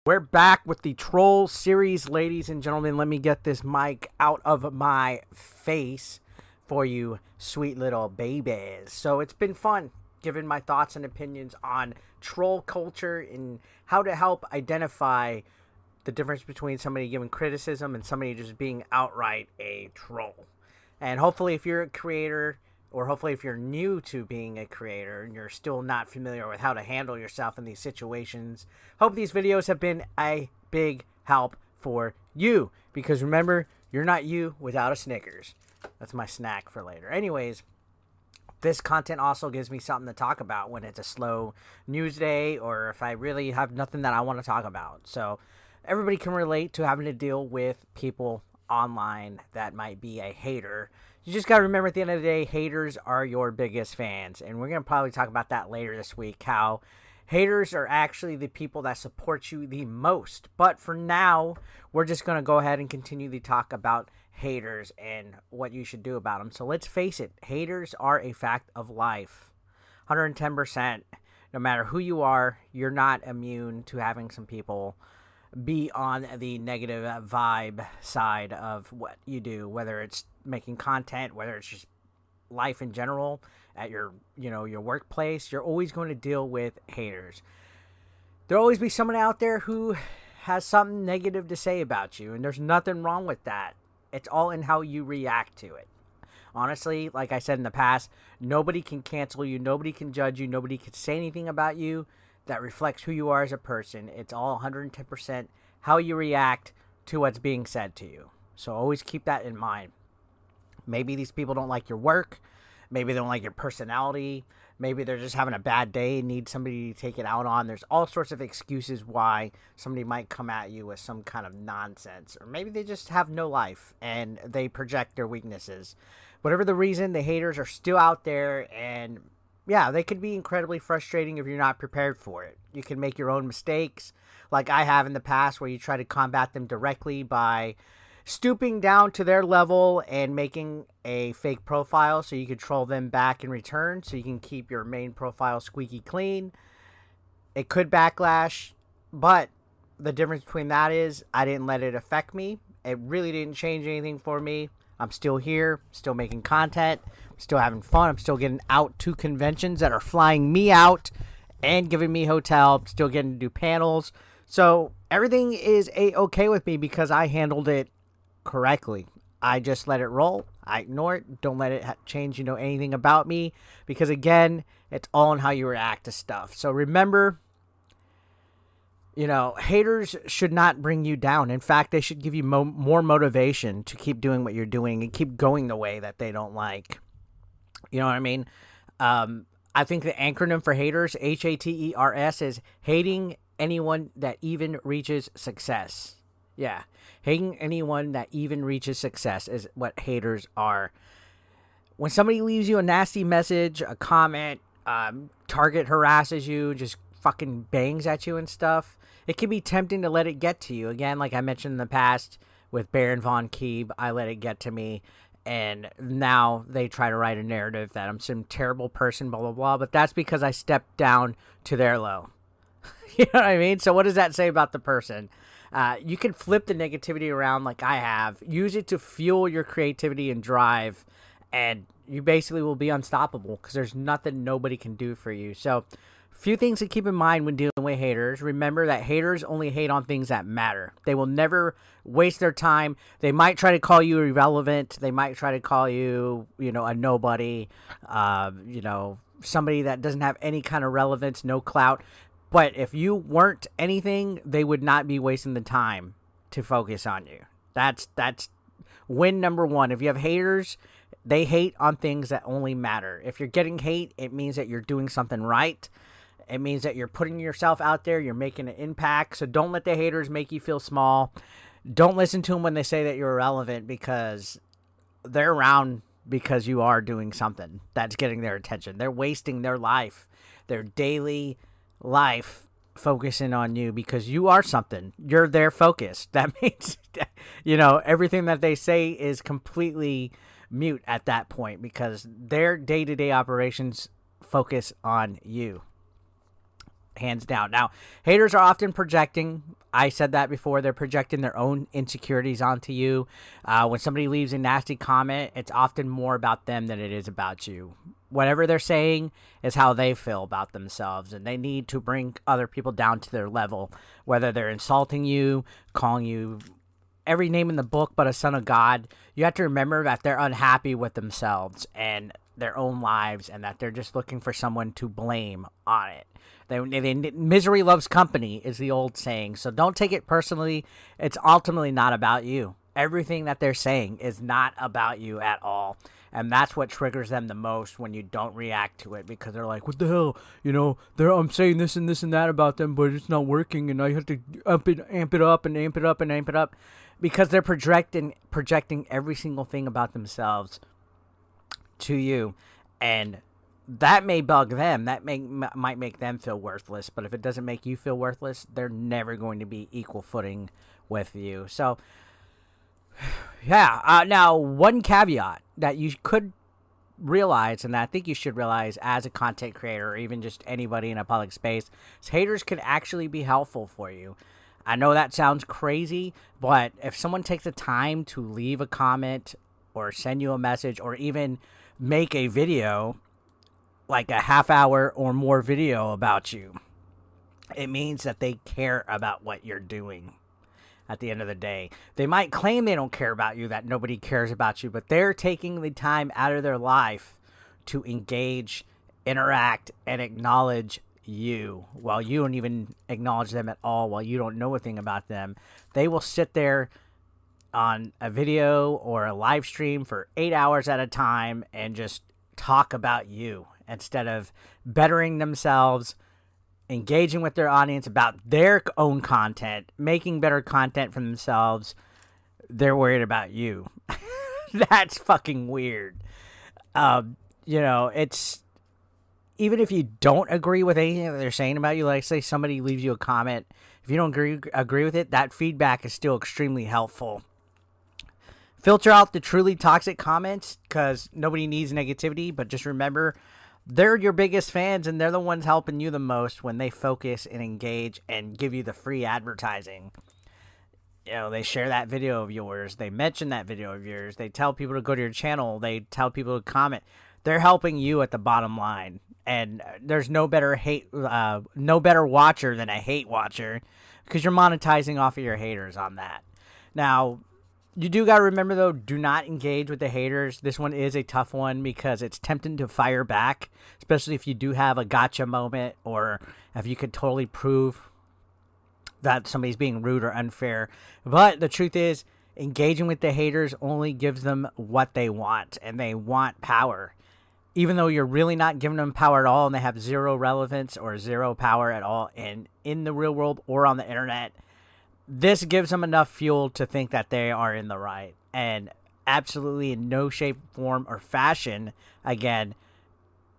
We're back with the Troll series, ladies and gentlemen. Let me get this mic out of my face for you sweet little babies. So it's been fun giving my thoughts and opinions on troll culture and how to help identify the difference between somebody giving criticism and somebody just being outright a troll. And hopefully if you're a creator, or hopefully if you're new to being a creator and you're still not familiar with how to handle yourself in these situations, hope these videos have been a big help for you. Because remember, you're not you without a Snickers. That's my snack for later. Anyways, this content also gives me something to talk about when it's a slow news day or if I really have nothing that I want to talk about. So everybody can relate to having to deal with people online that might be a hater. You just got to remember at the end of the day, haters are your biggest fans. And we're going to probably talk about that later this week, how haters are actually the people that support you the most. But for now, we're just going to go ahead and continue to talk about haters and what you should do about them. So let's face it, haters are a fact of life. 110%. No matter who you are, you're not immune to having some people be on the negative vibe side of what you do, whether it's making content, whether it's just life in general at your workplace. You're always going to deal with haters. There'll always be someone out there who has something negative to say about you, and there's nothing wrong with that. It's all in how you react to it. Honestly, like I said in the past, nobody can cancel you, nobody can judge you, nobody can say anything about you that reflects who you are as a person. It's all 110% how you react to what's being said to you. So always keep that in mind. Maybe these people don't like your work. Maybe they don't like your personality. Maybe they're just having a bad day and need somebody to take it out on. There's all sorts of excuses why somebody might come at you with some kind of nonsense. Or maybe they just have no life and they project their weaknesses. Whatever the reason, the haters are still out there, and yeah, they could be incredibly frustrating if you're not prepared for it. You can make your own mistakes, like I have in the past, where you try to combat them directly by stooping down to their level and making a fake profile so you can troll them back in return so you can keep your main profile squeaky clean. It could backlash, but the difference between that is I didn't let it affect me. It really didn't change anything for me. I'm still here, still making content, still having fun. I'm still getting out to conventions that are flying me out and giving me hotel. Still getting to do panels. So everything is okay with me because I handled it correctly. I just let it roll. I ignore it. Don't let it change, anything about me. Because again, it's all in how you react to stuff. So remember, haters should not bring you down. In fact, they should give you more motivation to keep doing what you're doing and keep going the way that they don't like. You know what I mean? I think the acronym for haters, HATERS, is hating anyone that even reaches success. Yeah. Hating anyone that even reaches success is what haters are. When somebody leaves you a nasty message, a comment, target harasses you, just fucking bangs at you and stuff, it can be tempting to let it get to you. Again, like I mentioned in the past with Baron von Keeb, I let it get to me. And now they try to write a narrative that I'm some terrible person, blah, blah, blah. But that's because I stepped down to their low. You know what I mean? So what does that say about the person? You can flip the negativity around like I have. Use it to fuel your creativity and drive. And you basically will be unstoppable because there's nothing nobody can do for you. So few things to keep in mind when dealing with haters. Remember that haters only hate on things that matter. They will never waste their time. They might try to call you irrelevant. They might try to call you, a nobody, somebody that doesn't have any kind of relevance, no clout. But if you weren't anything, they would not be wasting the time to focus on you. That's win number one. If you have haters, they hate on things that only matter. If you're getting hate, it means that you're doing something right. It means that you're putting yourself out there. You're making an impact. So don't let the haters make you feel small. Don't listen to them when they say that you're irrelevant because they're around because you are doing something that's getting their attention. They're wasting their life, their daily life, focusing on you because you are something. You're their focus. That means, everything that they say is completely mute at that point because their day-to-day operations focus on you. hands down. Now, haters are often projecting. I said that before. They're projecting their own insecurities onto you. When somebody leaves a nasty comment, it's often more about them than it is about you. Whatever they're saying is how they feel about themselves, and they need to bring other people down to their level, whether they're insulting you, calling you every name in the book but a son of God. You have to remember that they're unhappy with themselves and their own lives, and that they're just looking for someone to blame on it. Misery loves company is the old saying, so don't take it personally. It's ultimately not about you. Everything that they're saying is not about you at all. And that's what triggers them the most when you don't react to it, because they're like, what the hell? You know, I'm saying this and this and that about them, but it's not working, and I have to amp it up and amp it up and amp it up, because they're projecting every single thing about themselves to you. And that may bug them. That might make them feel worthless. But if it doesn't make you feel worthless, they're never going to be equal footing with you. So, yeah. Now, one caveat that you could realize, and I think you should realize as a content creator, or even just anybody in a public space, is haters can actually be helpful for you. I know that sounds crazy, but if someone takes the time to leave a comment or send you a message or even make a video, like a half-hour or more video about you, it means that they care about what you're doing. At the end of the day, they might claim they don't care about you, that nobody cares about you, but they're taking the time out of their life to engage, interact, and acknowledge you, while you don't even acknowledge them at all, while you don't know a thing about them. They will sit there on a video or a live stream for 8 hours at a time and just talk about you instead of bettering themselves, engaging with their audience about their own content, making better content for themselves. They're worried about you. That's fucking weird. It's, even if you don't agree with anything that they're saying about you, like say somebody leaves you a comment, if you don't agree with it, that feedback is still extremely helpful. Filter out the truly toxic comments, because nobody needs negativity, but just remember, they're your biggest fans, and they're the ones helping you the most when they focus and engage and give you the free advertising. You know, they share that video of yours. They mention that video of yours. They tell people to go to your channel. They tell people to comment. They're helping you at the bottom line. And there's no better watcher than a hate watcher, because you're monetizing off of your haters on that. Now, you do got to remember, though, do not engage with the haters. This one is a tough one because it's tempting to fire back, especially if you do have a gotcha moment, or if you could totally prove that somebody's being rude or unfair. But the truth is, engaging with the haters only gives them what they want, and they want power. Even though you're really not giving them power at all, and they have zero relevance or zero power at all in the real world or on the internet, this gives them enough fuel to think that they are in the right. And absolutely in no shape, form, or fashion, again,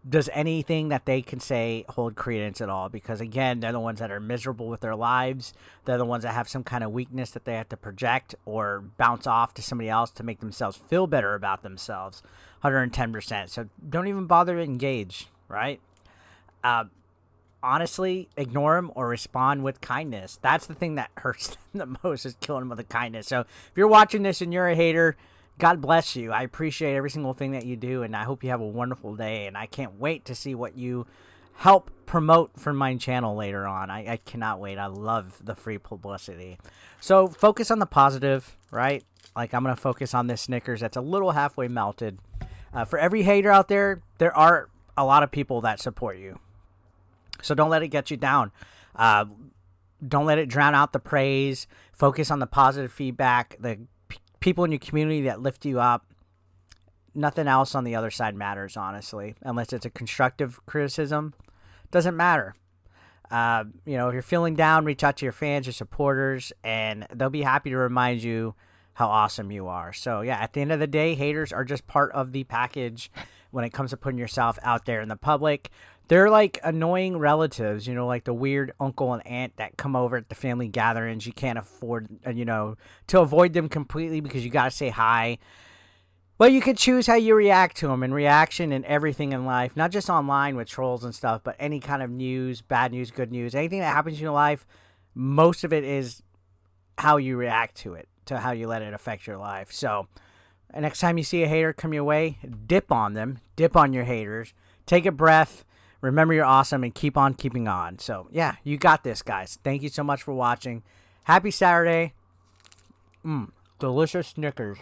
does anything that they can say hold credence at all. Because, again, they're the ones that are miserable with their lives. They're the ones that have some kind of weakness that they have to project or bounce off to somebody else to make themselves feel better about themselves. 110%. So don't even bother to engage, right? Honestly, ignore them or respond with kindness. That's the thing that hurts them the most, is killing them with a kindness. So if you're watching this and you're a hater, God bless you. I appreciate every single thing that you do, and I hope you have a wonderful day. And I can't wait to see what you help promote for my channel later on. I cannot wait. I love the free publicity. So focus on the positive, right? Like, I'm going to focus on this Snickers that's a little halfway melted. For every hater out there, there are a lot of people that support you. So don't let it get you down. Don't let it drown out the praise. Focus on the positive feedback, the people in your community that lift you up. Nothing else on the other side matters, honestly, unless it's a constructive criticism. Doesn't matter. If you're feeling down, reach out to your fans, your supporters, and they'll be happy to remind you how awesome you are. So, yeah, at the end of the day, haters are just part of the package when it comes to putting yourself out there in the public. They're like annoying relatives, like the weird uncle and aunt that come over at the family gatherings. You can't afford, to avoid them completely because you got to say hi. Well, you could choose how you react to them, and reaction and everything in life, not just online with trolls and stuff, but any kind of news, bad news, good news, anything that happens in your life, most of it is how you react to it, to how you let it affect your life. So, next time you see a hater come your way, dip on them, dip on your haters, take a breath, remember you're awesome, and keep on keeping on. So, yeah, you got this, guys. Thank you so much for watching. Happy Saturday. Delicious Snickers.